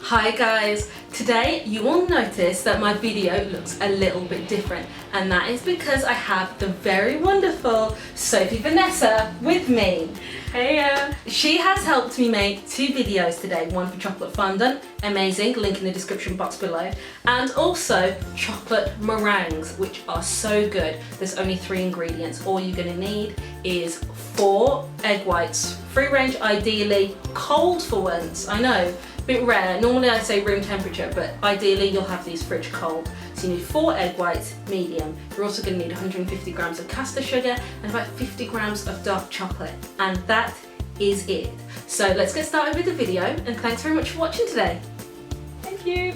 Hi guys, today you will notice that my video looks a little bit different, and that is because I have the very wonderful Sophie Vanessa with me. Hey, She has helped me make two videos today, one for chocolate fondant, amazing, link in the description box below, and also chocolate meringues, which are so good. There's only 3 ingredients. All you're gonna need is 4 egg whites, free range ideally, cold for once, I know. Bit rare. Normally I say room temperature, but ideally you'll have these fridge cold. So you need 4 egg whites, medium. You're also going to need 150 grams of caster sugar and about 50 grams of dark chocolate. And that is it. So let's get started with the video, and thanks very much for watching today. thank you.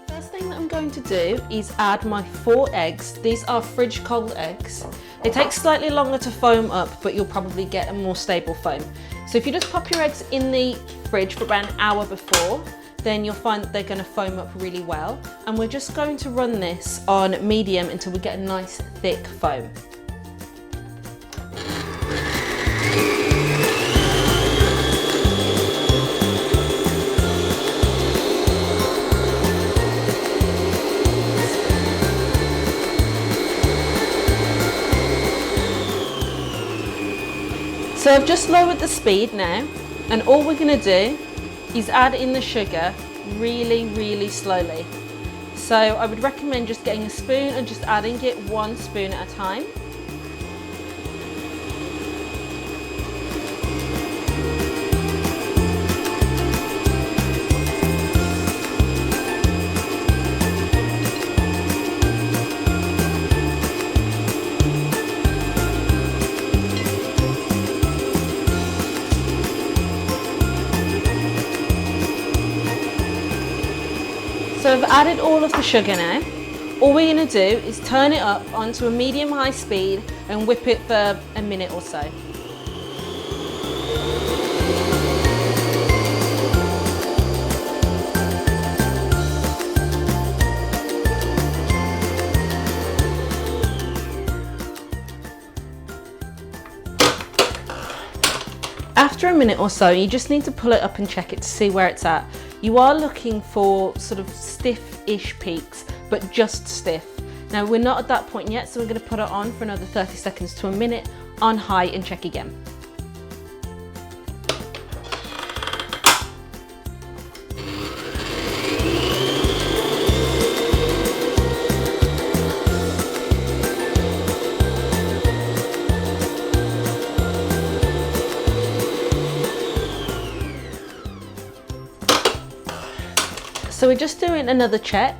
First thing that I'm going to do is add my 4 eggs. These are fridge cold eggs. They take slightly longer to foam up, but you'll probably get a more stable foam. So if you just pop your eggs in the fridge for about an hour before, then you'll find that they're going to foam up really well. And we're just going to run this on medium until we get a nice thick foam. So I've just lowered the speed now, and all we're going to do is add in the sugar really slowly. So I would recommend just getting a spoon and just adding it 1 spoon at a time. So I've added all of the sugar now. All we're going to do is turn it up onto a medium-high speed and whip it for a minute or so. After a minute or so, you just need to pull it up and check it to see where it's at. You are looking for sort of stiff-ish peaks, but just stiff. Now we're not at that point yet, so we're going to put it on for another 30 seconds to a minute on high and check again. So we're just doing another check.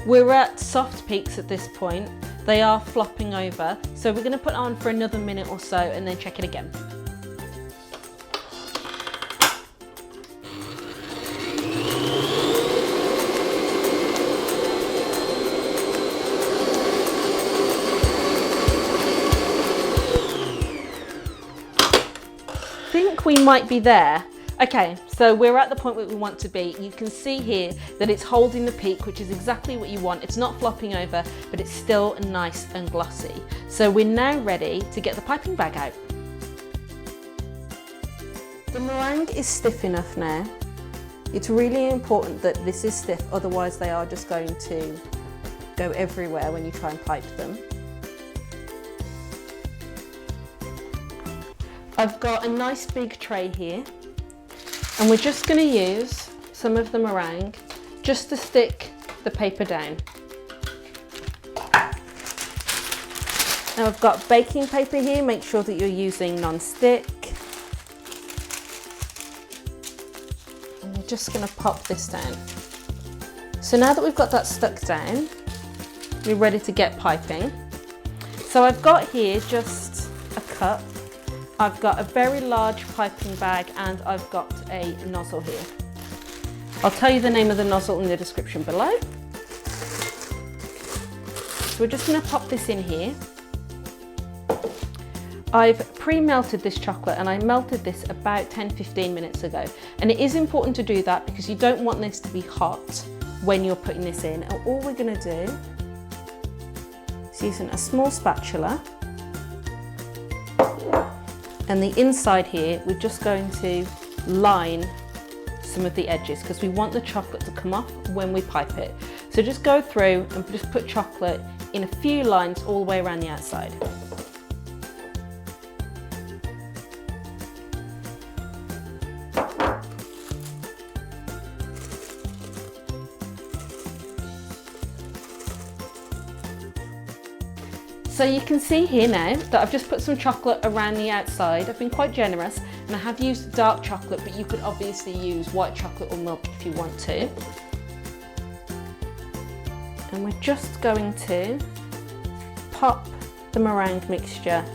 We're at soft peaks at this point. They are flopping over. So we're going to put it on for another minute or so and then check it again. I think we might be there. Okay, so we're at the point where we want to be. You can see here that it's holding the peak, which is exactly what you want. It's not flopping over, but it's still nice and glossy. So we're now ready to get the piping bag out. The meringue is stiff enough now. It's really important that this is stiff, otherwise they are just going to go everywhere when you try and pipe them. I've got a nice big tray here. And we're just going to use some of the meringue just to stick the paper down. Now I've got baking paper here, make sure that you're using non-stick. And we're just going to pop this down. So now that we've got that stuck down, we're ready to get piping. So I've got here just a cup. I've got a very large piping bag, and I've got a nozzle here. I'll tell you the name of the nozzle in the description below. So we're just going to pop this in here. I've pre-melted this chocolate, and I melted this about 10-15 minutes ago. And it is important to do that because you don't want this to be hot when you're putting this in. And all we're going to do is using a small spatula, And the inside here, we're just going to line some of the edges because we want the chocolate to come off when we pipe it. So just go through and just put chocolate in a few lines all the way around the outside. So you can see here now that I've just put some chocolate around the outside. I've been quite generous and I have used dark chocolate, but you could obviously use white chocolate or milk if you want to. And we're just going to pop the meringue mixture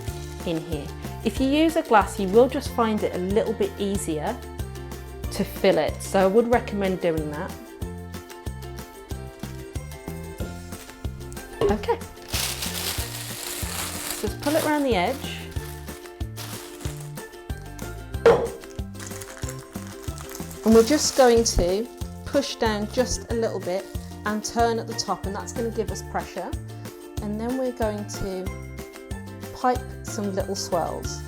in here. If you use a glass, you will just find it a little bit easier to fill it. So I would recommend doing that. Okay. Just pull it around the edge. And we're just going to push down just a little bit and turn at the top, and that's going to give us pressure. And then we're going to pipe some little swirls.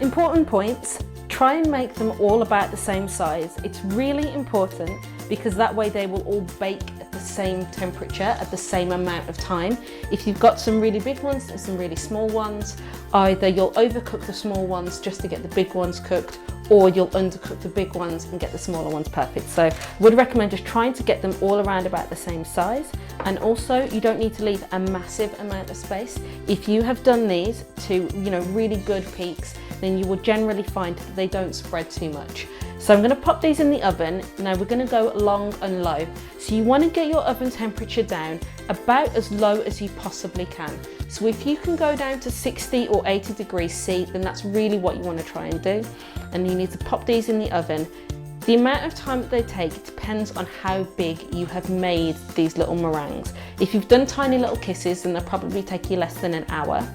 Important points, try and make them all about the same size. It's really important because that way they will all bake at the same temperature at the same amount of time. If you've got some really big ones and some really small ones, either you'll overcook the small ones just to get the big ones cooked, or you'll undercook the big ones and get the smaller ones perfect. So I would recommend just trying to get them all around about the same size. And also you don't need to leave a massive amount of space. If you have done these to, really good peaks, then you will generally find that they don't spread too much. So I'm going to pop these in the oven. Now we're going to go long and low. So you want to get your oven temperature down about as low as you possibly can. So if you can go down to 60 or 80 degrees C, then that's really what you want to try and do. And you need to pop these in the oven. The amount of time that they take depends on how big you have made these little meringues. If you've done tiny little kisses, then they'll probably take you less than an hour.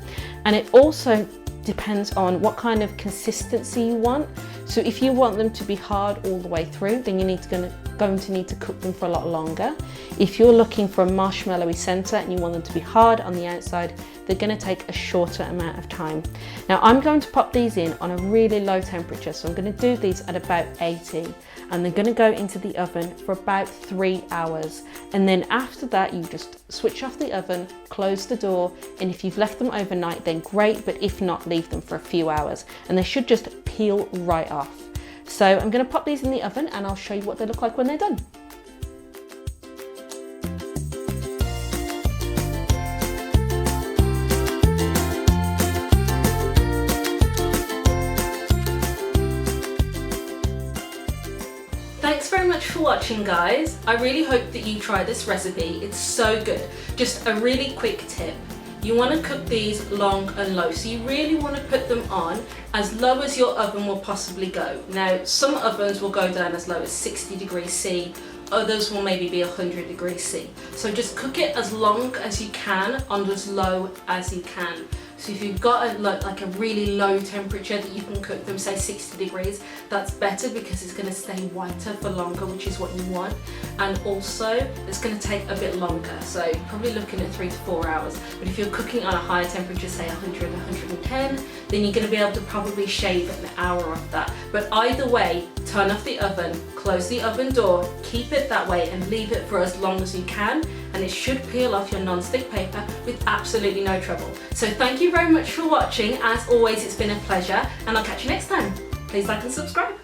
And it also depends on what kind of consistency you want. So if you want them to be hard all the way through, then you're going to need to cook them for a lot longer. If you're looking for a marshmallowy center and you want them to be hard on the outside, they're going to take a shorter amount of time. Now I'm going to pop these in on a really low temperature, so I'm going to do these at about 80, and they're going to go into the oven for about 3 hours. And then after that, you just switch off the oven, close the door, and if you've left them overnight, then great, but if not, leave them for a few hours and they should just peel right off. So I'm going to pop these in the oven and I'll show you what they look like when they're done. Thanks very much for watching, guys. I really hope that you try this recipe. It's so good. Just a really quick tip. You want to cook these long and low. So you really want to put them on as low as your oven will possibly go. Now, some ovens will go down as low as 60 degrees C. Others will maybe be 100 degrees C. So just cook it as long as you can on as low as you can. So if you've got a really low temperature that you can cook them, say 60 degrees, that's better because it's going to stay whiter for longer, which is what you want. And also it's going to take a bit longer, so you're probably looking at 3 to 4 hours. But if you're cooking on a higher temperature, say 100, 110, then you're going to be able to probably shave an hour off that. But either way, turn off the oven, close the oven door, keep it that way and leave it for as long as you can, and it should peel off your non-stick paper with absolutely no trouble. So thank you very much for watching. As always, it's been a pleasure, and I'll catch you next time. Please like and subscribe.